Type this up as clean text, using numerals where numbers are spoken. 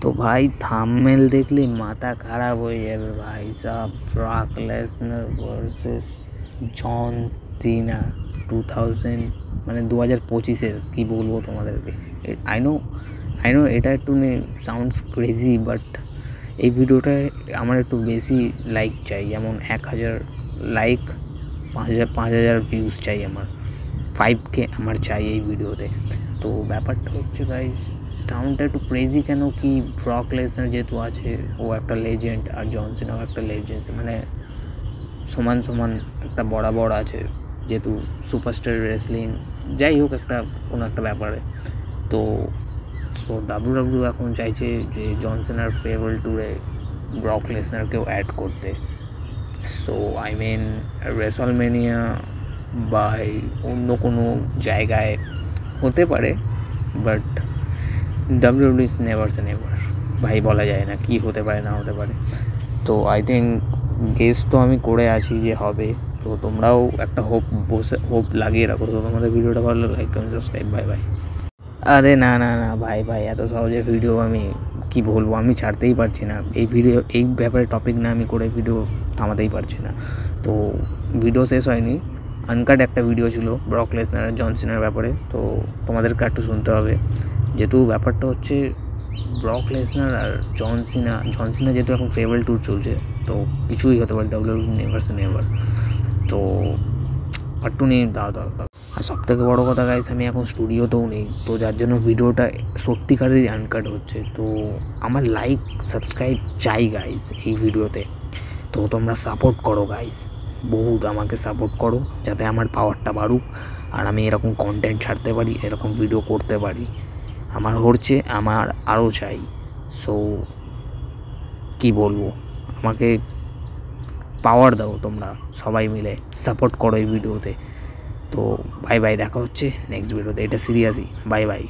तो भाई থাম্বনেল দেখলে মাথা খারাপ হয়ে যাবে ভাই সাব। ব্রক লেসনার ভার্সেস জন সিনা 2000 মানে 2025-এর কি বলবো তোমাদেরকে। আই নো এটা একটু সাউন্ডস ক্রেজি, বাট এই ভিডিওটায় আমার একটু বেশি লাইক চাই, যেমন 1000 লাইক, 5000 ভিউজ চাই, আমার 5K আমার চাই এই ভিডিওতে। তো ব্যাপারটা হচ্ছে গাইস, সাউন্ডটা একটু ক্রেজি কেন কি, ব্রক লেসনার যেহেতু আছে, ও একটা লেজেন্ড, আর জন সিনাও একটা লেজেন্ড, মানে সমান সমান একটা বরাবর আছে, যেহেতু সুপারস্টার রেসলিং, যাই হোক একটা কোনো একটা ব্যাপারে। তো ডাব্লিউডাব্লিউ এখন চাইছে যে জন সিনার ফেভারল ট্যুরে ব্রক লেসনারকেও অ্যাড করতে। সো আই মিন রেসলম্যানিয়া বা অন্য কোনো জায়গায় হতে পারে, but WWE is never say never ভাই, বলা যায় না কি হতে পারে না হতে পারে। তো আই থিঙ্ক গেস তো আমি করে আছি যে হবে। তো তোমরাও একটা হোপ লাগিয়ে রাখো। তো তোমাদের ভিডিওটা ভালো লাগলে like comment subscribe. Bye bye. আরে না না না ভাই এত সহজে ভিডিও আমি কি বলবো, আমি ছাড়তেই পারছি না। এই ব্যাপারে টপিক না আমি করে ভিডিও থামাতেই পারছি না। তো ভিডিও শেষ হয়নি, আনকাট একটা ভিডিও ছিল ব্রক লেসনার আর জন সিনার ব্যাপারে। তো তোমাদেরকে একটু শুনতে হবে, যেহেতু ব্যাপারটা হচ্ছে ব্রক লেসনার আর জন সিনা যেহেতু এখন ফেভারল ট্যুর চলছে, তো কিছুই হতে পারে, ডাব্লিউডাব্লিউ নেভার সে নেভার। তো একটু নেই দাঁড়াও। আর সবথেকে বড়ো কথা গাইস, আমি এখন স্টুডিওতেও নেই, তো যার জন্য ভিডিওটা সত্যিকারেরই আনকাট হচ্ছে। তো আমার লাইক সাবস্ক্রাইব চাই গাইস এই ভিডিওতে। তো তোমরা সাপোর্ট করো গাইস, বহুত আমাকে সাপোর্ট করো, যাতে আমার পাওয়ারটা বাড়ুক আর আমি এরকম কন্টেন্ট ছাড়তে পারি, এরকম ভিডিও করতে পারি। আমার হচ্ছে, আমার আরও চাই। সো কি বলবো, আমাকে পাওয়ার দাও তোমরা সবাই মিলে, সাপোর্ট করো এই ভিডিওতে। তো বাই বাই, দেখা হচ্ছে নেক্সট ভিডিওতে, এটা সিরিয়াসই। Bye bye.